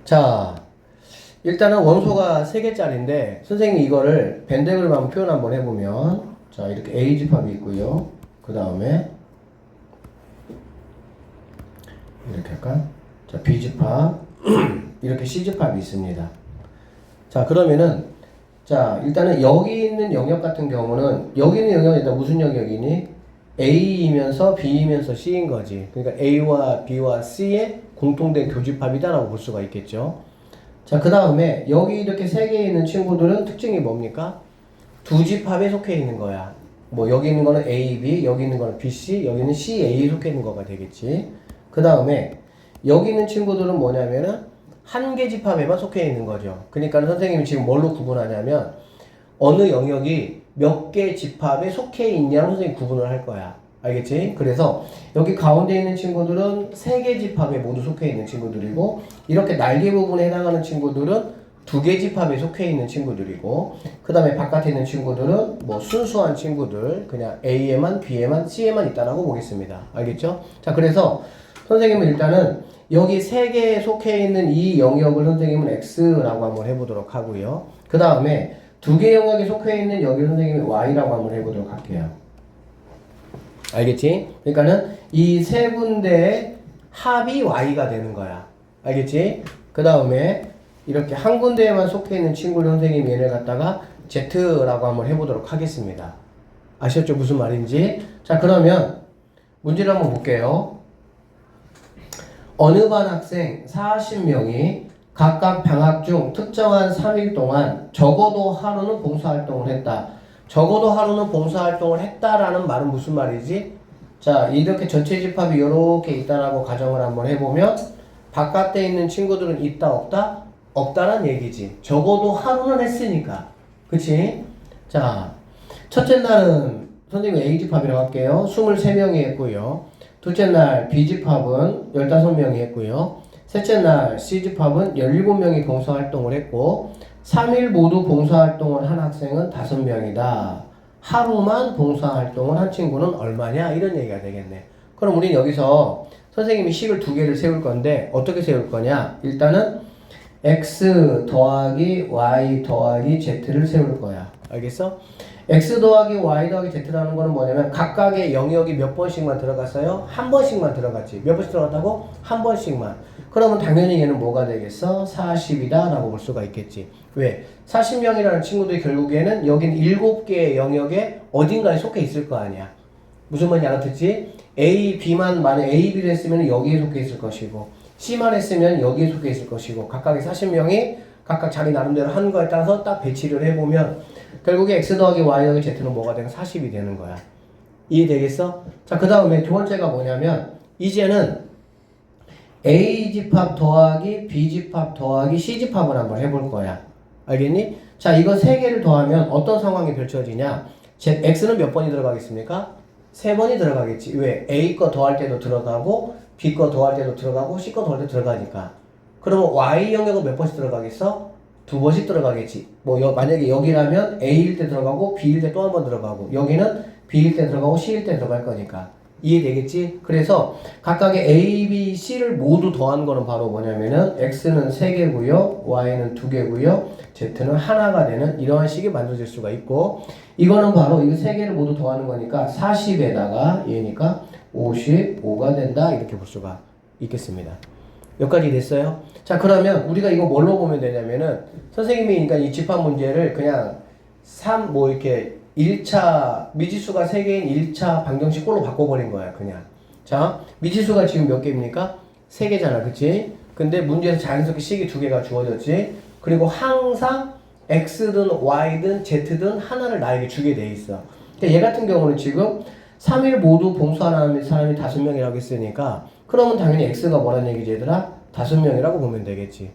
자, 일단은 원소가 3개짜리인데 선생님이 이거를 벤 다이어그램 한번 표현 한번 해보면 자, 이렇게 A집합이 있고요. 그 다음에 이렇게 할까? 자, B집합 이렇게 C집합이 있습니다. 자, 그러면은 자, 일단은 여기 있는 영역 같은 경우는 여기 있는 영역이 일단 무슨 영역이니? A이면서 B이면서 C인 거지. 그러니까 A와 B와 C의 공통된 교집합이다라고 볼 수가 있겠죠. 자, 그 다음에 여기 이렇게 3개 있는 친구들은 특징이 뭡니까? 두 집합에 속해 있는 거야. 뭐 여기 있는 거는 A, B, 여기 있는 거는 B, C, 여기는 C, A에 속해 있는 거가 되겠지. 그 다음에 여기 있는 친구들은 뭐냐면은 한 개 집합에만 속해 있는 거죠. 그러니까 선생님이 지금 뭘로 구분하냐면 어느 영역이 몇 개 집합에 속해 있냐로 선생님이 구분을 할 거야. 알겠지? 그래서 여기 가운데 있는 친구들은 3개 집합에 모두 속해 있는 친구들이고 이렇게 날개 부분에 해당하는 친구들은 2개 집합에 속해 있는 친구들이고 그 다음에 바깥에 있는 친구들은 뭐 순수한 친구들 그냥 A에만 B에만 C에만 있다라고 보겠습니다. 알겠죠? 자, 그래서 선생님은 일단은 여기 3개에 속해 있는 이 영역을 선생님은 X라고 한번 해보도록 하고요. 그 다음에 2개 영역에 속해 있는 여기 선생님이 Y라고 한번 해보도록 할게요. 알겠지? 그러니까는 이 세 군데의 합이 Y가 되는 거야. 알겠지? 그 다음에 이렇게 한 군데에만 속해 있는 친구를 선생님이 얘를 갖다가 Z라고 한번 해보도록 하겠습니다. 아셨죠? 무슨 말인지? 자, 그러면 문제를 한번 볼게요. 어느 반 학생 40명이 각각 방학 중 특정한 3일 동안 적어도 하루는 봉사활동을 했다. 적어도 하루는 봉사활동을 했다라는 말은 무슨 말이지? 자, 이렇게 전체 집합이 이렇게 있다라고 가정을 한번 해보면 바깥에 있는 친구들은 있다 없다? 없다란 얘기지. 적어도 하루는 했으니까. 그치? 자, 첫째 날은 선생님 A집합이라고 할게요. 23명이 했고요. 둘째 날 B집합은 15명이 했고요. 셋째 날 C집합은 17명이 봉사활동을 했고 3일 모두 봉사활동을 한 학생은 5명이다. 하루만 봉사활동을 한 친구는 얼마냐? 이런 얘기가 되겠네. 그럼 우린 여기서 선생님이 식을 2개를 세울 건데 어떻게 세울 거냐? 일단은 X 더하기 Y 더하기 Z를 세울 거야. 알겠어? X 더하기 Y 더하기 Z라는 거는 뭐냐면 각각의 영역이 몇 번씩만 들어갔어요? 한 번씩만 들어갔지. 몇 번씩 들어갔다고? 한 번씩만. 그러면 당연히 얘는 뭐가 되겠어? 40이다 라고 볼 수가 있겠지. 왜? 40명이라는 친구들이 결국에는 여긴 7개의 영역에 어딘가에 속해 있을 거 아니야. 무슨 말인지 알아듣지? A, B만 만약 A, B를 했으면 여기에 속해 있을 것이고 C만 했으면 여기에 속해 있을 것이고 각각의 40명이 각각 자기 나름대로 한 거에 따라서 딱 배치를 해보면 결국에 X 더하기 Y 더하기 Z는 뭐가 되는 40이 되는 거야. 이해되겠어? 자, 그 다음에 두 번째가 뭐냐면 이제는 A집합 더하기 B집합 더하기 C집합을 한번 해볼 거야. 알겠니? 자, 이거 3개를 더하면 어떤 상황이 펼쳐지냐? X는 몇 번이 들어가겠습니까? 3번이 들어가겠지. 왜? A 거 더할 때도 들어가고 B 거 더할 때도 들어가고 C 거 더할 때도 들어가니까. 그러면 Y 영역은 몇 번씩 들어가겠어? 2번씩 들어가겠지. 뭐 만약에 여기라면 A일 때 들어가고 B일 때 또 한 번 들어가고 여기는 B일 때 들어가고 C일 때 들어갈 거니까. 이해되겠지? 그래서 각각의 A, B, C를 모두 더한 거는 바로 뭐냐면은 X는 3개고요 Y는 2개고요 Z는 하나가 되는 이러한 식이 만들어질 수가 있고 이거는 바로 이 3개를 모두 더하는 거니까 40에다가 얘니까 55가 된다 이렇게 볼 수가 있겠습니다. 여기까지 됐어요? 자, 그러면 우리가 이거 뭘로 보면 되냐면은 선생님이 그러니까 이 집합 문제를 그냥 이렇게 1차 미지수가 3개인 1차 방정식 꼴로 바꿔버린 거야 그냥. 자, 미지수가 지금 몇 개입니까? 3개잖아 그치? 근데 문제에서 자연스럽게 식이 2개가 주어졌지. 그리고 항상 X든 Y든 Z든 하나를 나에게 주게 돼 있어. 그러니까 얘 같은 경우는 지금 3일 모두 봉사하는 사람이 5명이라고 했으니까 그러면 당연히 X가 뭐라는 얘기지 얘들아? 5명이라고 보면 되겠지.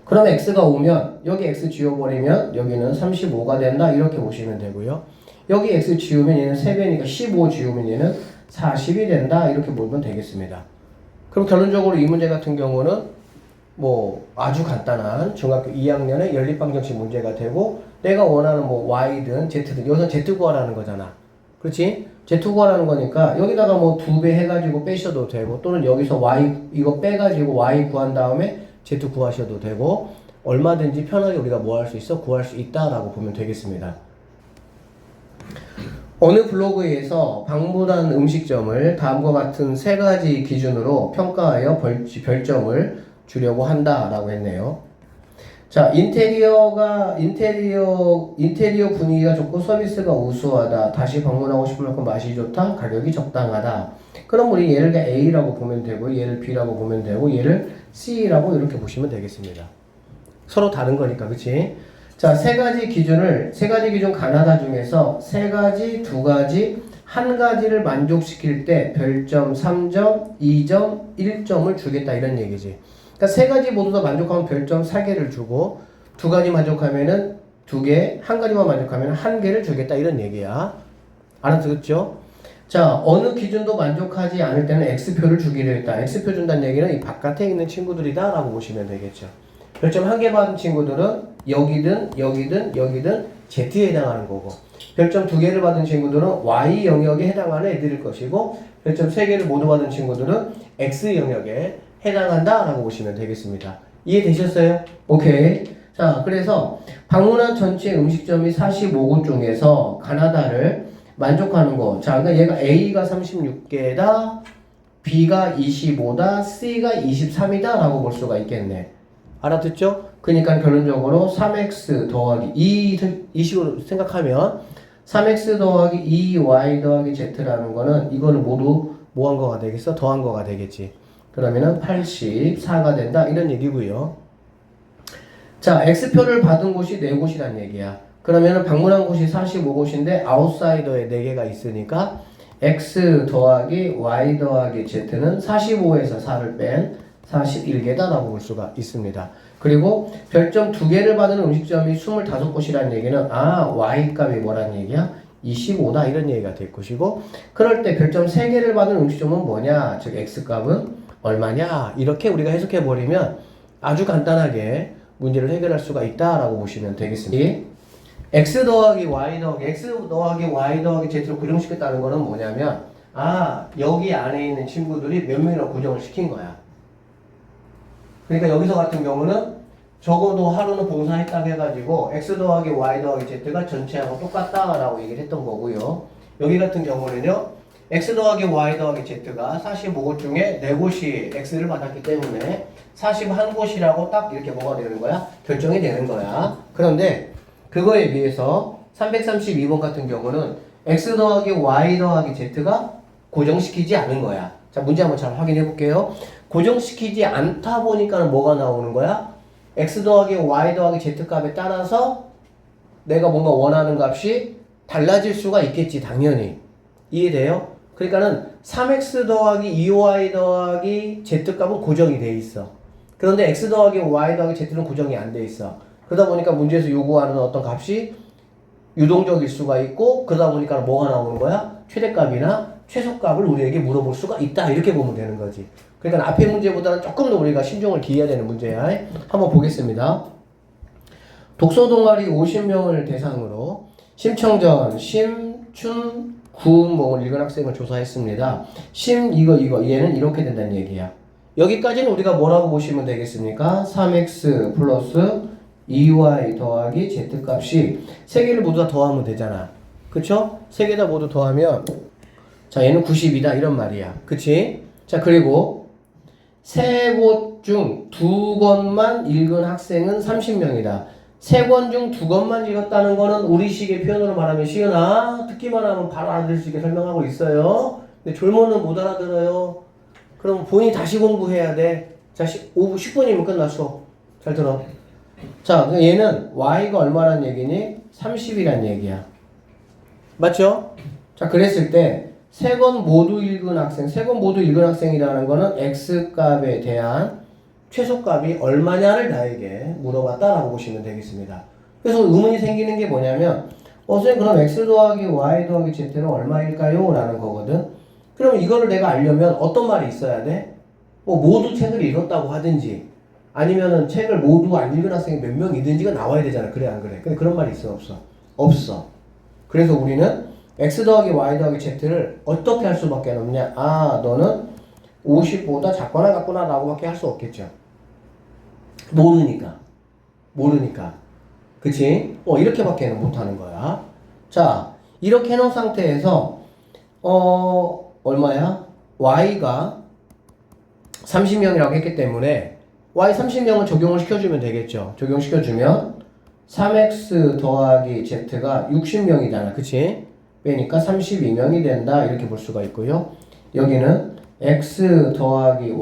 그럼 X가 오면 여기 X 지워버리면 여기는 35가 된다 이렇게 보시면 되고요. 여기 X 지우면 얘는 3배니까 15 지우면 얘는 40이 된다 이렇게 보면 되겠습니다. 그럼 결론적으로 이 문제 같은 경우는 뭐 아주 간단한 중학교 2학년의 연립방정식 문제가 되고 내가 원하는 뭐 Y든 Z든 여기서 Z 구하라는 거잖아. 그렇지? Z 구하라는 거니까 여기다가 뭐 2배 해가지고 빼셔도 되고 또는 여기서 Y 이거 빼가지고 Y 구한 다음에 Z 구하셔도 되고 얼마든지 편하게 우리가 뭐 할 수 있어? 구할 수 있다라고 보면 되겠습니다. 어느 블로그에서 방문한 음식점을 다음과 같은 세 가지 기준으로 평가하여 별점을 주려고 한다라고 했네요. 자, 인테리어 분위기가 좋고 서비스가 우수하다. 다시 방문하고 싶을 만큼 맛이 좋다. 가격이 적당하다. 그럼 우리 얘를 그냥 A라고 보면 되고, 얘를 B라고 보면 되고, 얘를 C라고 이렇게 보시면 되겠습니다. 서로 다른 거니까, 그치? 자, 세 가지 기준 가나다 중에서 세 가지, 두 가지, 한 가지를 만족시킬 때 별점 3점, 2점, 1점을 주겠다 이런 얘기지. 그러니까 세 가지 모두 다 만족하면 별점 4개를 주고 두 가지 만족하면은 2개, 한 가지만 만족하면 1개를 주겠다 이런 얘기야. 알아들었죠? 자, 어느 기준도 만족하지 않을 때는 X표를 주기로 했다. X표 준다는 얘기는 이 바깥에 있는 친구들이다 라고 보시면 되겠죠. 별점 1개 받은 친구들은 여기든 Z에 해당하는 거고, 별점 2개를 받은 친구들은 Y 영역에 해당하는 애들일 것이고, 별점 3개를 모두 받은 친구들은 X 영역에 해당한다 라고 보시면 되겠습니다. 이해되셨어요? 오케이. 자, 그래서 방문한 전체 음식점이 45곳 중에서 가나다를 만족하는 거. 자, 그러니까 얘가 A가 36개다, B가 25다, C가 23이다 라고 볼 수가 있겠네. 알아듣죠? 그러니까 결론적으로 3x 더하기 이 식으로 생각하면 3x 더하기 2y 더하기 z라는 거는 이거를 모두 뭐 한 거가 되겠어? 더한 거가 되겠지. 그러면은 84가 된다 이런 얘기고요. 자, X표를 받은 곳이 4곳이란 얘기야. 그러면은 방문한 곳이 45곳인데 아웃사이더에 4개가 있으니까 X 더하기 Y 더하기 Z는 45에서 4를 뺀 41개다라고 볼 수가 있습니다. 그리고 별점 2개를 받은 음식점이 25곳이라는 얘기는 Y값이 뭐라는 얘기야? 25다 이런 얘기가 될 것이고, 그럴 때 별점 3개를 받은 음식점은 뭐냐? 즉 X값은 얼마냐? 이렇게 우리가 해석해버리면 아주 간단하게 문제를 해결할 수가 있다라고 보시면 되겠습니다. X 더하기 Y 더하기 Z로 고정시켰다는 거는 뭐냐면 여기 안에 있는 친구들이 몇 명이나 고정을 시킨 거야. 그러니까 여기서 같은 경우는 적어도 하루는 봉사했다고 해가지고 X 더하기 Y 더하기 Z가 전체하고 똑같다라고 얘기를 했던 거고요. 여기 같은 경우는요, X 더하기 Y 더하기 Z가 45곳 중에 4곳이 X를 받았기 때문에 41곳이라고 딱 이렇게 뭐가 되는 거야? 결정이 되는 거야. 그런데 그거에 비해서 332번 같은 경우는 X 더하기 Y 더하기 Z가 고정시키지 않은 거야. 자, 문제 한번 잘 확인해 볼게요. 고정시키지 않다 보니까 뭐가 나오는 거야? X 더하기 Y 더하기 Z 값에 따라서 내가 뭔가 원하는 값이 달라질 수가 있겠지, 당연히. 이해돼요? 그러니까는 3x 더하기 2y 더하기 z 값은 고정이 돼 있어. 그런데 x 더하기 y 더하기 z는 고정이 안 돼 있어. 그러다 보니까 문제에서 요구하는 어떤 값이 유동적일 수가 있고, 그러다 보니까 뭐가 나오는 거야? 최대값이나 최소값을 우리에게 물어볼 수가 있다, 이렇게 보면 되는 거지. 그러니까 앞에 문제보다는 조금 더 우리가 신중을 기해야 되는 문제야. 한번 보겠습니다. 독서 동아리 50명을 대상으로 심청전, 심춘, 구음을 읽은 학생을 조사했습니다. 얘는 이렇게 된다는 얘기야. 여기까지는 우리가 뭐라고 보시면 되겠습니까? 3x 플러스 2y 더하기 z 값이 3개를 모두 다 더하면 되잖아. 그쵸? 3개 다 모두 더하면 자, 얘는 90이다 이런 말이야. 그치? 자, 그리고 3곳 중 2권만 읽은 학생은 30명이다. 3권 중 2권만 읽었다는 거는 우리식의 표현으로 말하면 시은아, 듣기만 하면 바로 알아들을 수 있게 설명하고 있어요. 근데 졸모는 못 알아들어요. 그럼 본인이 다시 공부해야 돼. 자, 10분이면 끝났어. 잘 들어. 자, 얘는 y가 얼마란 얘기니? 30이란 얘기야. 맞죠? 자, 그랬을 때 3권 모두 읽은 학생이라는 거는 x값에 대한 최소값이 얼마냐를 나에게 물어봤다라고 보시면 되겠습니다. 그래서 의문이 생기는 게 뭐냐면 선생님 그럼 x 더하기 y 더하기 z는 얼마일까요? 라는 거거든. 그럼 이거를 내가 알려면 어떤 말이 있어야 돼? 모두 책을 읽었다고 하든지 아니면은 책을 모두 안 읽은 학생이 몇 명이든지가 나와야 되잖아. 그래 안 그래? 근데 그런 말이 있어 없어? 없어. 그래서 우리는 x 더하기 y 더하기 z를 어떻게 할 수밖에 없냐? 너는 50보다 작거나 같구나 라고 밖에 할 수 없겠죠. 모르니까. 그치? 이렇게밖에는 못하는 거야. 자, 이렇게 해놓은 상태에서, 얼마야? y가 30명이라고 했기 때문에, y 30명은 적용을 시켜주면 되겠죠. 적용시켜주면, 3x 더하기 z가 60명이잖아. 그치? 빼니까 32명이 된다. 이렇게 볼 수가 있고요. 여기는 x 더하기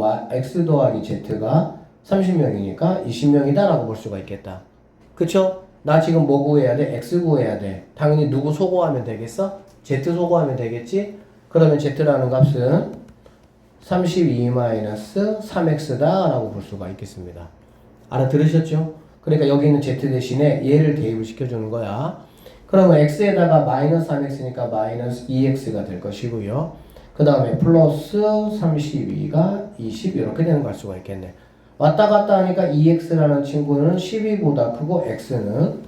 z가 30명이니까 20명이다 라고 볼 수가 있겠다. 그쵸? 나 지금 뭐 구해야 돼? x 구해야 돼. 당연히 누구 소거하면 되겠어? z 소거하면 되겠지? 그러면 z라는 값은 32-3x다 라고 볼 수가 있겠습니다. 알아들으셨죠? 그러니까 여기 있는 z 대신에 얘를 대입을 시켜주는 거야. 그러면 x에다가 마이너스 3x니까 마이너스 2x가 될 것이고요. 그 다음에 플러스 32가 20 이렇게 되는 걸 알 수가 있겠네. 왔다 갔다 하니까 2x라는 친구는 12보다 크고 x는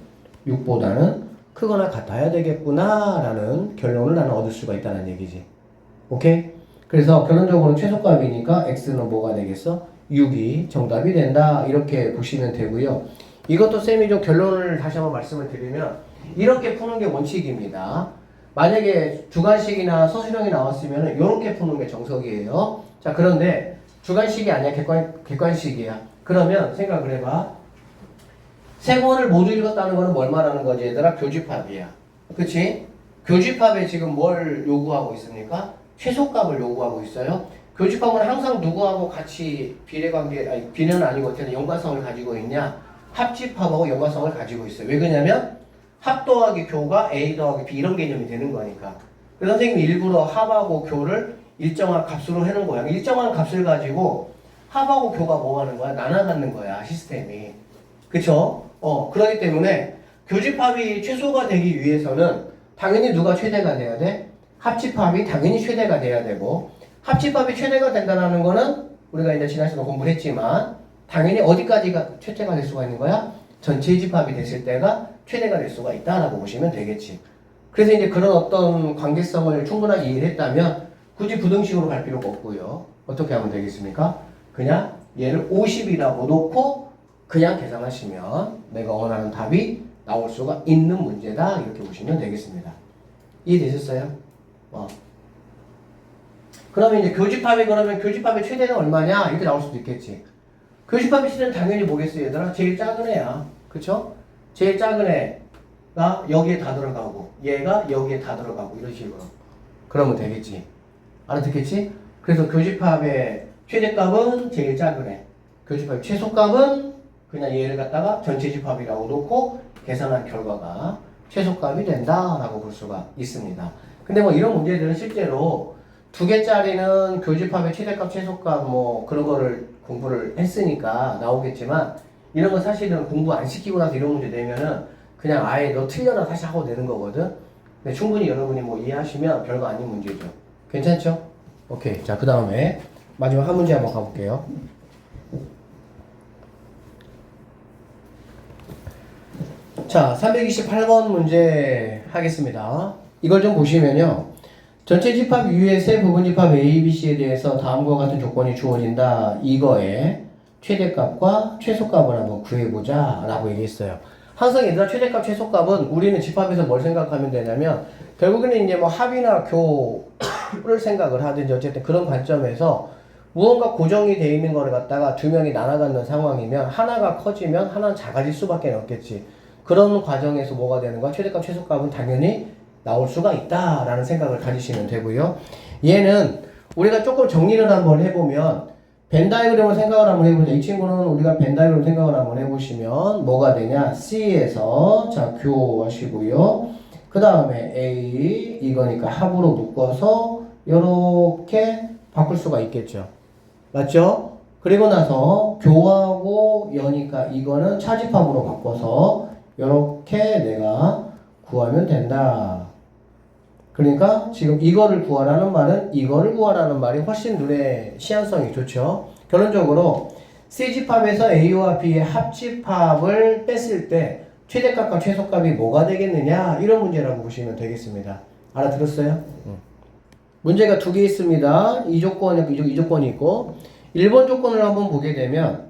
6보다는 크거나 같아야 되겠구나 라는 결론을 나는 얻을 수가 있다는 얘기지. 오케이? 그래서 결론적으로 최소값이니까 x는 뭐가 되겠어? 6이 정답이 된다 이렇게 보시면 되고요. 이것도 쌤이 좀 결론을 다시 한번 말씀을 드리면 이렇게 푸는 게 원칙입니다. 만약에 주관식이나 서술형이 나왔으면 이렇게 푸는 게 정석이에요. 자, 그런데 주관식이 아니야. 객관식이야. 그러면 생각을 해봐. 세 권을 모두 읽었다는 거는 뭘 말하는 거지 얘들아? 교집합이야. 그치? 교집합에 지금 뭘 요구하고 있습니까? 최소값을 요구하고 있어요. 교집합은 항상 누구하고 같이 비례관계, 아니 비례는 아니고 어쨌든 연관성을 가지고 있냐? 합집합하고 연관성을 가지고 있어요. 왜 그러냐면 합 더하기 교가 A 더하기 B 이런 개념이 되는 거니까. 그래서 선생님이 일부러 합하고 교를 일정한 값으로 해놓은 거야. 일정한 값을 가지고 합하고 교가 뭐 하는 거야? 나눠 갖는 거야, 시스템이. 그쵸? 그렇기 때문에 교집합이 최소가 되기 위해서는 당연히 누가 최대가 돼야 돼? 합집합이 당연히 최대가 돼야 되고, 합집합이 최대가 된다는 거는 우리가 이제 지난 시간에 공부를 했지만 당연히 어디까지가 최대가 될 수가 있는 거야? 전체 집합이 됐을 때가 최대가 될 수가 있다라고 보시면 되겠지. 그래서 이제 그런 어떤 관계성을 충분하게 이해를 했다면 굳이 부등식으로 갈 필요가 없고요. 어떻게 하면 되겠습니까? 그냥 얘를 50이라고 놓고 그냥 계산하시면 내가 원하는 답이 나올 수가 있는 문제다 이렇게 보시면 되겠습니다. 이해되셨어요? 그러면 이제 그러면 교집합의 최대는 얼마냐 이렇게 나올 수도 있겠지. 교집합의 최대는 당연히 뭐겠어요 얘들아? 제일 작은 애야. 그쵸? 제일 작은 애가 여기에 다 들어가고 얘가 여기에 다 들어가고 이런 식으로 그러면 되겠지. 알아듣겠지? 그래서 교집합의 최대값은 제일 작은 애, 교집합의 최소값은 그냥 얘를 갖다가 전체 집합이라고 놓고 계산한 결과가 최소값이 된다라고 볼 수가 있습니다. 근데 뭐 이런 문제들은 실제로 2개짜리는 교집합의 최대값, 최소값 뭐 그런 거를 공부를 했으니까 나오겠지만 이런 거 사실은 공부 안 시키고 나서 이런 문제 내면은 그냥 아예 너 틀려라 다시 하고 내는 거거든. 근데 충분히 여러분이 뭐 이해하시면 별거 아닌 문제죠. 괜찮죠? 오케이. 자, 그 다음에 마지막 한 문제 한번 가볼게요. 자, 328번 문제 하겠습니다. 이걸 좀 보시면요. 전체 집합 이후에 세 부분 집합 A, B, C에 대해서 다음과 같은 조건이 주어진다. 이거에 최대값과 최소값을 한번 구해보자 라고 얘기했어요. 항상 얘들아 최대값, 최소값은 우리는 집합에서 뭘 생각하면 되냐면 결국에는 이제 뭐 합이나 교를 생각을 하든지 어쨌든 그런 관점에서 무언가 고정이 돼 있는 거를 갖다가 두 명이 나눠 갖는 상황이면 하나가 커지면 하나는 작아질 수밖에 없겠지. 그런 과정에서 뭐가 되는 거야? 최대값, 최소값은 당연히 나올 수가 있다라는 생각을 가지시면 되고요. 얘는 우리가 조금 정리를 한번 해보면 벤 다이그램을 생각을 한번 해보자. 이 친구는 우리가 벤 다이그램 생각을 한번 해보시면 뭐가 되냐? C에서 자 교하시고요. 그 다음에 A 이거니까 합으로 묶어서 이렇게 바꿀 수가 있겠죠. 맞죠? 그리고 나서 교하고 여니까 이거는 차집합으로 바꿔서 이렇게 내가 구하면 된다. 그러니까 지금 이거를 구하라는 말은 이거를 구하라는 말이 훨씬 눈에 시향성이 좋죠. 결론적으로 C집합에서 A와 B의 합집합을 뺐을 때 최대값과 최소값이 뭐가 되겠느냐 이런 문제라고 보시면 되겠습니다. 알아들었어요? 문제가 두 개 있습니다. 이 조건이 있고 1번 조건을 한번 보게 되면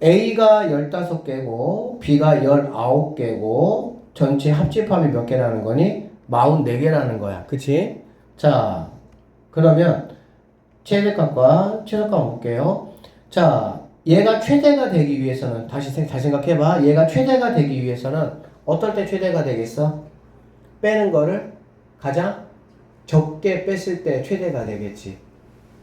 A가 15개고 B가 19개고 전체 합집합이 몇 개라는 거니? 44개라는 거야. 그치? 자, 그러면 최대값과 최소값 볼게요. 자, 얘가 최대가 되기 위해서는 다시 생각해봐. 얘가 최대가 되기 위해서는 어떨 때 최대가 되겠어? 빼는 거를 가장 적게 뺐을 때 최대가 되겠지.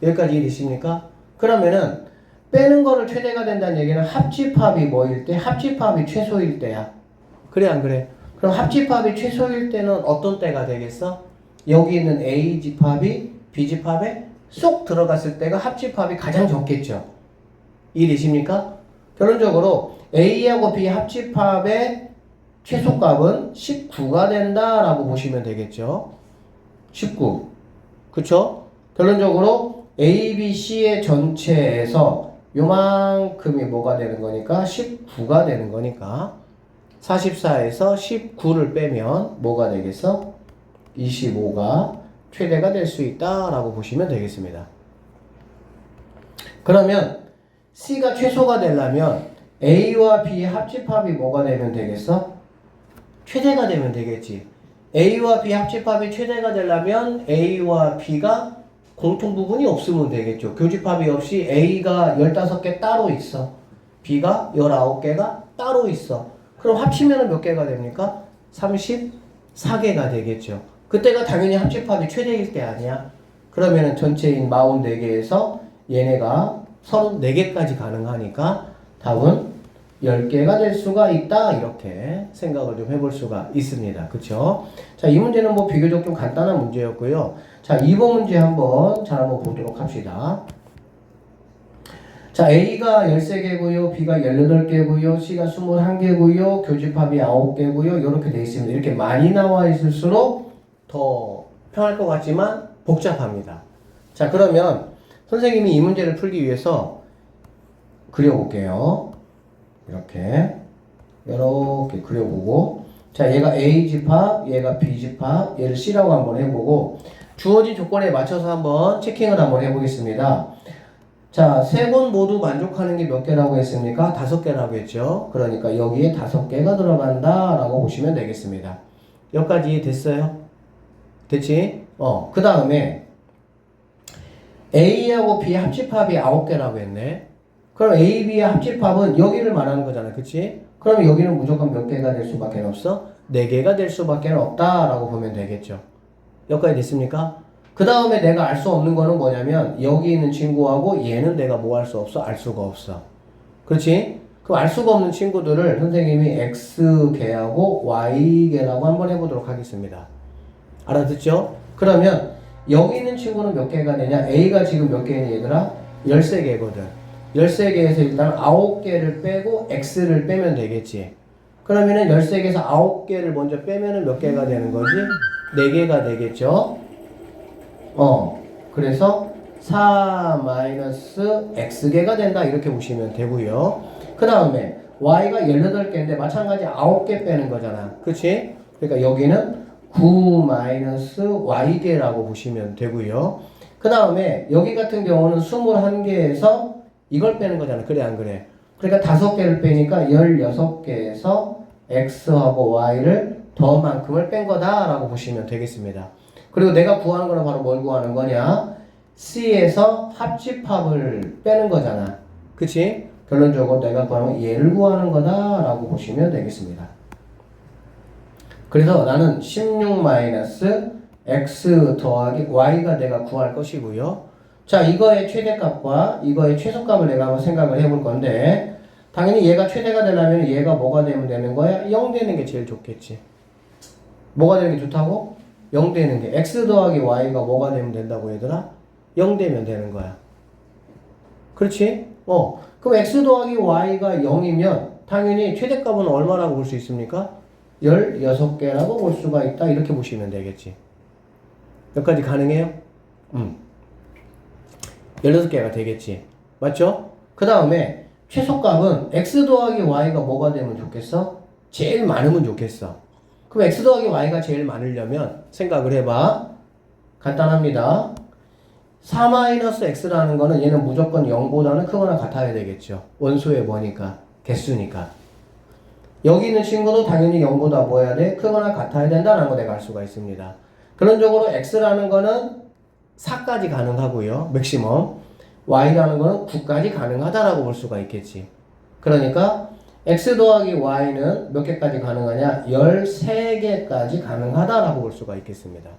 여기까지 이해되십니까? 그러면은 빼는 거를 최대가 된다는 얘기는 합집합이 뭐일 때? 합집합이 최소일 때야. 그래 안 그래? 그럼 합집합이 최소일 때는 어떤 때가 되겠어? 여기 있는 A집합이 B집합에 쏙 들어갔을 때가 합집합이 가장 적겠죠. 이해되십니까? 결론적으로 A하고 B 합집합의 최소값은 19가 된다라고 보시면 되겠죠. 19. 그쵸? 결론적으로 A, B, C의 전체에서 요만큼이 뭐가 되는 거니까 19가 되는 거니까 44에서 19를 빼면 뭐가 되겠어? 25가 최대가 될 수 있다라고 보시면 되겠습니다. 그러면 C가 최소가 되려면 A와 B의 합집합이 뭐가 되면 되겠어? 최대가 되면 되겠지. A와 B 합집합이 최대가 되려면 A와 B가 공통 부분이 없으면 되겠죠. 교집합이 없이 A가 15개 따로 있어. B가 19개가 따로 있어. 그럼 합치면 몇 개가 됩니까? 34개가 되겠죠. 그때가 당연히 합집합이 최대일 때 아니야. 그러면은 전체인 44개에서 얘네가 34개까지 가능하니까 답은 10개가 될 수가 있다. 이렇게 생각을 좀 해볼 수가 있습니다. 그쵸? 자, 이 문제는 뭐 비교적 좀 간단한 문제였고요. 자, 2번 문제 한번 보도록 합시다. 자, A가 13개고요. B가 18개고요. C가 21개고요. 교집합이 9개고요. 이렇게 돼 있습니다. 이렇게 많이 나와 있을수록 더 편할 것 같지만 복잡합니다. 자, 그러면 선생님이 이 문제를 풀기 위해서 그려볼게요. 이렇게 그려보고, 자, 얘가 A집합, 얘가 B집합, 얘를 C라고 한번 해보고 주어진 조건에 맞춰서 한번 체킹을 한번 해보겠습니다. 자, 세 번 모두 만족하는 게 몇 개라고 했습니까? 5개라고 했죠. 그러니까 여기에 5개가 들어간다 라고 보시면 되겠습니다. 여기까지 이해됐어요? 됐지? 그 다음에 A하고 B 합집합이 9개라고 했네. 그럼 A, B의 합집합은 여기를 말하는 거잖아. 그치? 그럼 여기는 무조건 몇 개가 될 수밖에 없어? 4개가 될 수밖에 없다라고 보면 되겠죠. 여기까지 됐습니까? 그 다음에 내가 알 수 없는 거는 뭐냐면 여기 있는 친구하고 얘는 내가 뭐 할 수 없어? 알 수가 없어. 그렇지? 그 알 수가 없는 친구들을 선생님이 X개하고 Y개라고 한번 해보도록 하겠습니다. 알아듣죠? 그러면 여기 있는 친구는 몇 개가 되냐? A가 지금 몇 개니 얘들아? 13개거든. 13개에서 일단 9개를 빼고 X를 빼면 되겠지. 그러면은 13개에서 9개를 먼저 빼면은 몇 개가 되는 거지? 4개가 되겠죠? 그래서 4-X개가 된다. 이렇게 보시면 되고요. 그 다음에 Y가 18개인데 마찬가지 9개 빼는 거잖아. 그치? 그러니까 여기는 9-Y개라고 보시면 되고요. 그 다음에 여기 같은 경우는 21개에서 이걸 빼는 거잖아. 그래 안 그래? 그러니까 5개를 빼니까 16개에서 X하고 Y를 더만큼을 뺀 거다라고 보시면 되겠습니다. 그리고 내가 구하는 거는 바로 뭘 구하는 거냐? C에서 합집합을 빼는 거잖아. 그치? 결론적으로 내가 구하는 건 얘를 구하는 거다라고 보시면 되겠습니다. 그래서 나는 16-x 더하기 y가 내가 구할 것이고요. 자, 이거의 최대값과 이거의 최소값을 내가 한번 생각을 해볼 건데 당연히 얘가 최대가 되려면 얘가 뭐가 되면 되는 거야? 0 되는 게 제일 좋겠지. 뭐가 되는 게 좋다고? 0 되는 게. x 더하기 y가 뭐가 되면 된다고 얘들아? 0 되면 되는 거야. 그렇지? 그럼 x 더하기 y가 0이면 당연히 최대값은 얼마라고 볼 수 있습니까? 16개라고 볼 수가 있다. 이렇게 보시면 되겠지. 여기까지 가능해요? 16개가 되겠지. 맞죠? 그 다음에 최소값은 x 더하기 y가 뭐가 되면 좋겠어? 제일 많으면 좋겠어. 그럼 x 더하기 y가 제일 많으려면 생각을 해봐. 간단합니다. 4-x라는 거는 얘는 무조건 0보다는 크거나 같아야 되겠죠. 원소의 뭐니까? 개수니까. 여기 있는 친구도 당연히 0보다 뭐 해야 돼? 크거나 같아야 된다는 거 내가 알 수가 있습니다. 그런적으로 x라는 거는 4까지 가능하고요. 맥시멈. y라는 거는 9까지 가능하다라고 볼 수가 있겠지. 그러니까 x 더하기 y는 몇 개까지 가능하냐? 13개까지 가능하다라고 볼 수가 있겠습니다.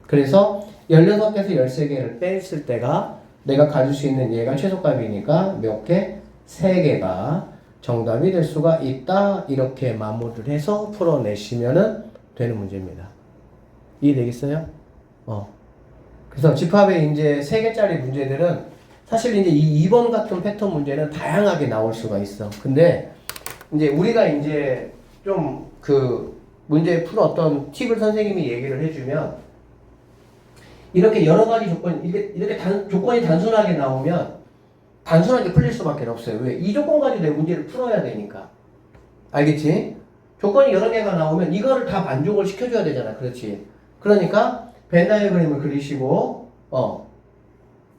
그래서 16개에서 13개를 뺐을 때가 내가 가질 수 있는 얘가 최소값이니까 몇 개? 3개가 정답이 될 수가 있다. 이렇게 마무리를 해서 풀어내시면 되는 문제입니다. 이해되겠어요? 그래서 집합의 이제 3개짜리 문제들은 사실 이제 이 2번 같은 패턴 문제는 다양하게 나올 수가 있어. 근데 이제 우리가 이제 좀 그 문제 풀었던 팁을 선생님이 얘기를 해주면 이렇게 여러 가지 이렇게 조건이 단순하게 나오면 단순하게 풀릴 수밖에 없어요. 왜? 이 조건 가지고 내 문제를 풀어야 되니까. 알겠지? 조건이 여러 개가 나오면 이거를 다 만족을 시켜줘야 되잖아. 그렇지? 그러니까 벤 다이어그램을 그리시고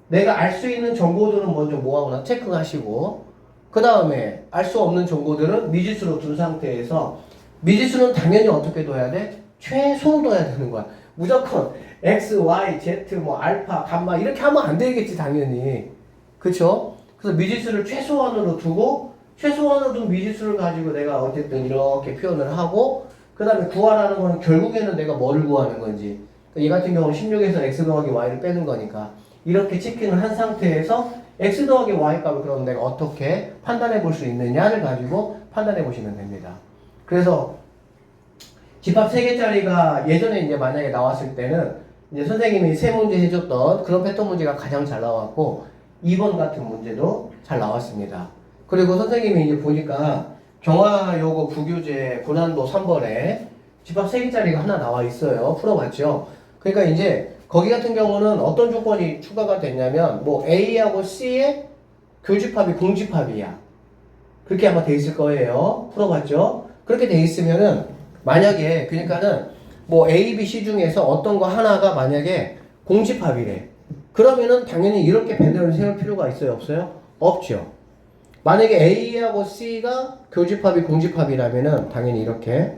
내가 알 수 있는 정보들은 먼저 뭐하거나 체크하시고 그 다음에 알 수 없는 정보들은 미지수로 둔 상태에서 미지수는 당연히 어떻게 둬야 돼? 최소로 둬야 되는 거야. 무조건 x, y, z, 뭐 알파, 감마 이렇게 하면 안 되겠지 당연히. 그쵸? 그래서 미지수를 최소한으로 두고 최소한으로 둔 미지수를 가지고 내가 어쨌든 이렇게 표현을 하고 그 다음에 구하라는 거는 결국에는 내가 뭐를 구하는 건지 얘 같은 경우는 16에서 x 더하기 y를 빼는 거니까 이렇게 체킹을 한 상태에서 x 더하기 y 값을 그럼 내가 어떻게 판단해 볼 수 있느냐를 가지고 판단해 보시면 됩니다. 그래서 집합 3개짜리가 예전에 이제 만약에 나왔을 때는 이제 선생님이 세 문제 해줬던 그런 패턴 문제가 가장 잘 나왔고 2번 같은 문제도 잘 나왔습니다. 그리고 선생님이 이제 보니까 경화요거 부교재 고난도 3번에 집합 3개짜리가 하나 나와 있어요. 풀어봤죠? 그러니까 이제 거기 같은 경우는 어떤 조건이 추가가 됐냐면 뭐 A하고 C의 교집합이 공집합이야. 그렇게 아마 돼 있을 거예요. 풀어봤죠? 그렇게 돼 있으면은 만약에 그러니까는 뭐 A, B, C 중에서 어떤 거 하나가 만약에 공집합이래. 그러면은 당연히 이렇게 밴드를 세울 필요가 있어요? 없어요? 없죠. 만약에 A하고 C가 교집합이 공집합이라면은 당연히 이렇게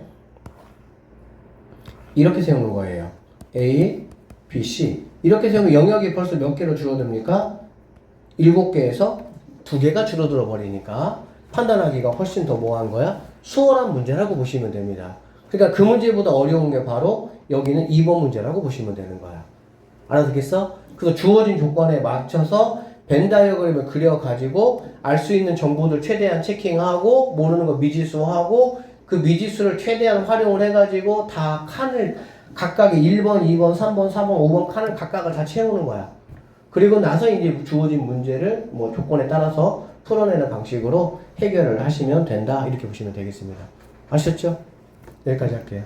세우는 거예요. A, B, C. 이렇게 세우면 영역이 벌써 몇 개로 줄어듭니까? 7개에서 2개가 줄어들어 버리니까 판단하기가 훨씬 더 뭐한 거야? 수월한 문제라고 보시면 됩니다. 그러니까 그 문제보다 어려운 게 바로 여기는 2번 문제라고 보시면 되는 거야. 알아듣겠어? 그래서 주어진 조건에 맞춰서 벤 다이어그램을 그려가지고 알 수 있는 정보들 최대한 체킹하고 모르는 거 미지수하고 그 미지수를 최대한 활용을 해가지고 다 칸을 각각의 1번, 2번, 3번, 4번, 5번 칸을 각각을 다 채우는 거야. 그리고 나서 이제 주어진 문제를 뭐 조건에 따라서 풀어내는 방식으로 해결을 하시면 된다. 이렇게 보시면 되겠습니다. 아셨죠? 여기까지 할게요.